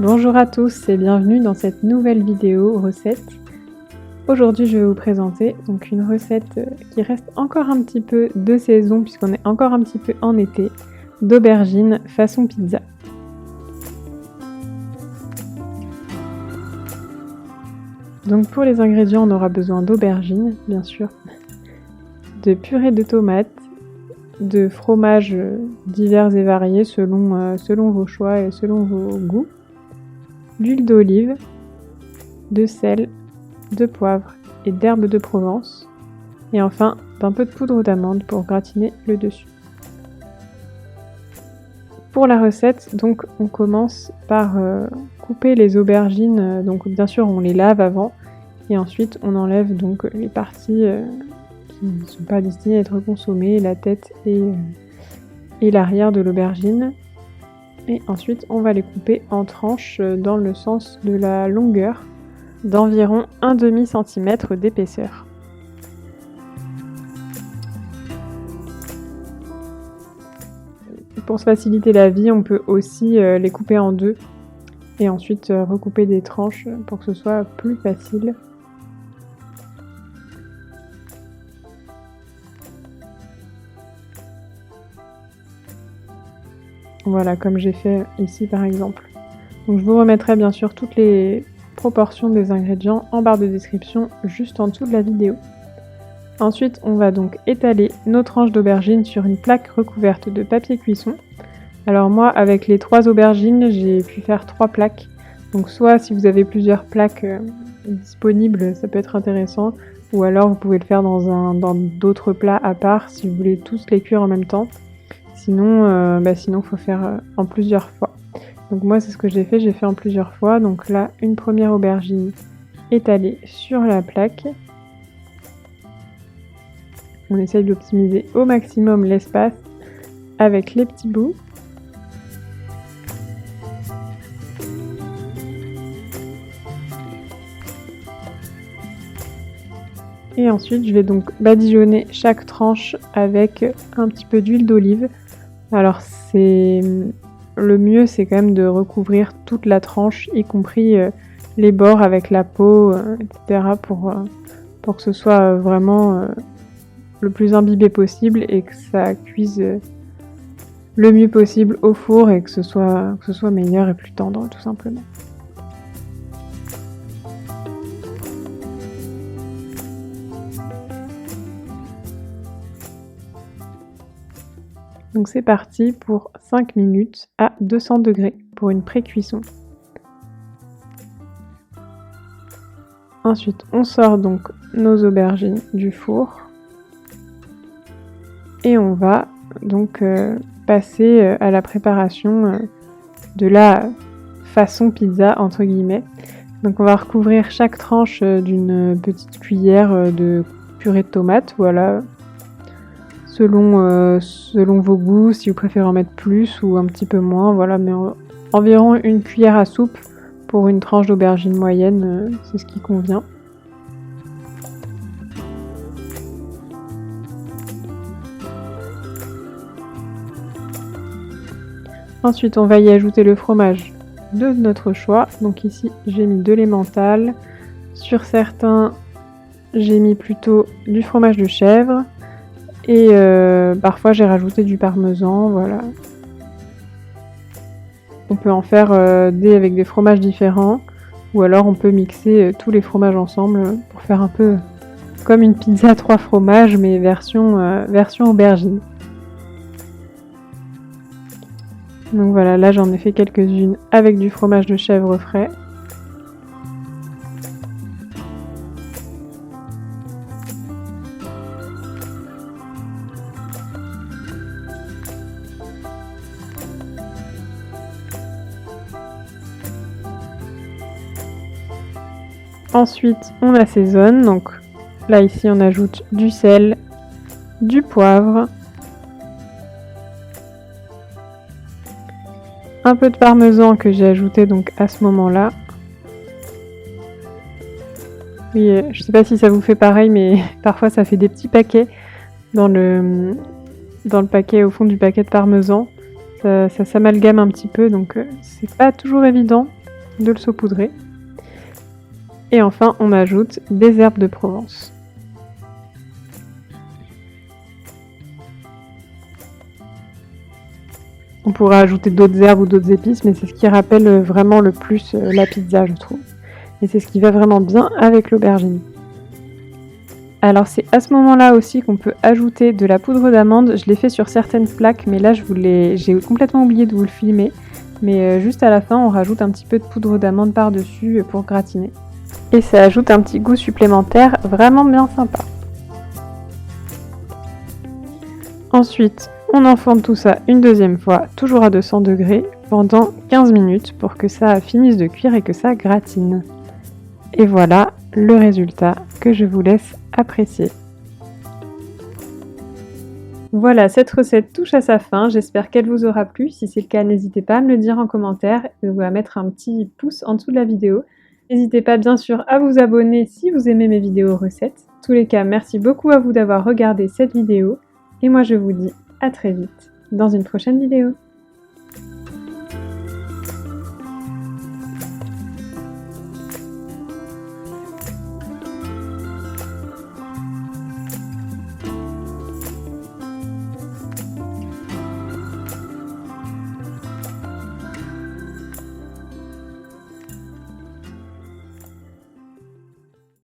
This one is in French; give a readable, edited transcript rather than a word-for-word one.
Bonjour à tous et bienvenue dans cette nouvelle vidéo recette. Aujourd'hui je vais vous présenter donc une recette qui reste encore un petit peu de saison puisqu'on est encore un petit peu en été, d'aubergines façon pizza. Donc pour les ingrédients on aura besoin d'aubergines bien sûr, de purée de tomates, de fromages divers et variés selon vos choix et selon vos goûts, d'huile d'olive, de sel, de poivre et d'herbes de Provence, et enfin d'un peu de poudre d'amande pour gratiner le dessus. Pour la recette, donc on commence par couper les aubergines, donc bien sûr on les lave avant, et ensuite on enlève donc les parties qui ne sont pas destinées à être consommées, la tête et l'arrière de l'aubergine. Et ensuite on va les couper en tranches dans le sens de la longueur d'environ 1/2 cm d'épaisseur. Pour se faciliter la vie, on peut aussi les couper en deux et ensuite recouper des tranches pour que ce soit plus facile. Voilà, comme j'ai fait ici par exemple. Donc je vous remettrai bien sûr toutes les proportions des ingrédients en barre de description juste en dessous de la vidéo. Ensuite, on va donc étaler nos tranches d'aubergines sur une plaque recouverte de papier cuisson. Alors moi, avec les 3 aubergines, j'ai pu faire 3 plaques. Donc soit si vous avez plusieurs plaques disponibles, ça peut être intéressant. Ou alors vous pouvez le faire dans d'autres plats à part si vous voulez tous les cuire en même temps. Sinon, faut faire en plusieurs fois. Donc moi, c'est ce que j'ai fait en plusieurs fois. Donc là, une première aubergine étalée sur la plaque. On essaye d'optimiser au maximum l'espace avec les petits bouts. Et ensuite, je vais donc badigeonner chaque tranche avec un petit peu d'huile d'olive. Alors le mieux, c'est quand même de recouvrir toute la tranche, y compris les bords avec la peau, etc. pour que ce soit vraiment le plus imbibé possible et que ça cuise le mieux possible au four et que ce soit meilleur et plus tendre tout simplement. Donc c'est parti pour 5 minutes à 200 degrés pour une pré-cuisson. Ensuite, on sort donc nos aubergines du four et on va donc passer à la préparation de la façon pizza entre guillemets. Donc on va recouvrir chaque tranche d'une petite cuillère de purée de tomates, voilà. Selon vos goûts, si vous préférez en mettre plus ou un petit peu moins, voilà, mais environ une cuillère à soupe pour une tranche d'aubergine moyenne, c'est ce qui convient. Ensuite, on va y ajouter le fromage de notre choix. Donc ici, j'ai mis de l'emmental. Sur certains, j'ai mis plutôt du fromage de chèvre. Et parfois j'ai rajouté du parmesan, voilà. On peut en faire avec des fromages différents, ou alors on peut mixer tous les fromages ensemble pour faire un peu comme une pizza 3 fromages, mais version aubergine. Donc voilà, là j'en ai fait quelques-unes avec du fromage de chèvre frais. Ensuite, on assaisonne. Donc là, ici, on ajoute du sel, du poivre, un peu de parmesan que j'ai ajouté donc à ce moment-là. Oui, je sais pas si ça vous fait pareil, mais parfois ça fait des petits paquets dans le paquet, au fond du paquet de parmesan. Ça s'amalgame un petit peu, donc c'est pas toujours évident. de le saupoudrer. Et enfin, on ajoute des herbes de Provence. On pourrait ajouter d'autres herbes ou d'autres épices, mais c'est ce qui rappelle vraiment le plus la pizza, je trouve. Et c'est ce qui va vraiment bien avec l'aubergine. Alors c'est à ce moment-là aussi qu'on peut ajouter de la poudre d'amande. Je l'ai fait sur certaines plaques, mais là j'ai complètement oublié de vous le filmer. Mais juste à la fin, on rajoute un petit peu de poudre d'amande par-dessus pour gratiner. Et ça ajoute un petit goût supplémentaire vraiment bien sympa. Ensuite, on enfante tout ça une deuxième fois, toujours à 200 degrés, pendant 15 minutes pour que ça finisse de cuire et que ça gratine. Et voilà le résultat que je vous laisse apprécier. Voilà, cette recette touche à sa fin, j'espère qu'elle vous aura plu. Si c'est le cas, n'hésitez pas à me le dire en commentaire ou à mettre un petit pouce en dessous de la vidéo. N'hésitez pas bien sûr à vous abonner si vous aimez mes vidéos recettes. En tous les cas, merci beaucoup à vous d'avoir regardé cette vidéo et moi je vous dis à très vite dans une prochaine vidéo.